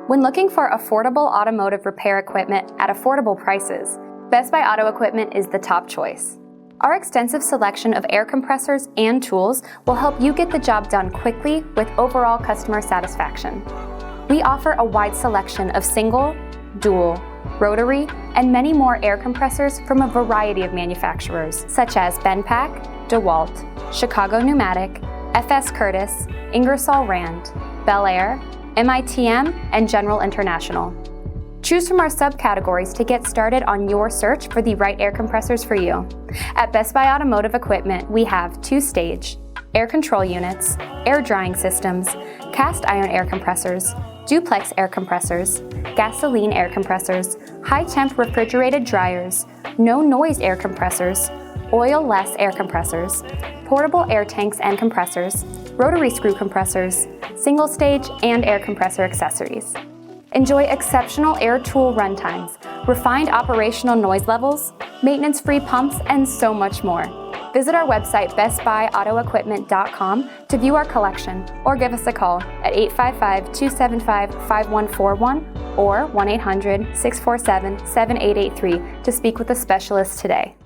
When looking for affordable automotive repair equipment at affordable prices, Best Buy Auto Equipment is the top choice. Our extensive selection of air compressors and tools will help you get the job done quickly with overall customer satisfaction. We offer a wide selection of single, dual, rotary, and many more air compressors from a variety of manufacturers, such as Benpack, DeWalt, Chicago Pneumatic, FS Curtis, Ingersoll Rand, Bel Air, MITM, and General International. Choose from our subcategories to get started on your search for the right air compressors for you. At Best Buy Automotive Equipment, we have two-stage, air control units, air drying systems, cast iron air compressors, duplex air compressors, gasoline air compressors, high-temp refrigerated dryers, no-noise air compressors, oil-less air compressors, portable air tanks and compressors, rotary screw compressors, single-stage, and air compressor accessories. Enjoy exceptional air tool runtimes, refined operational noise levels, maintenance-free pumps, and so much more. Visit our website, bestbuyautoequipment.com, to view our collection, or give us a call at 855-275-5141 or 1-800-647-7883 to speak with a specialist today.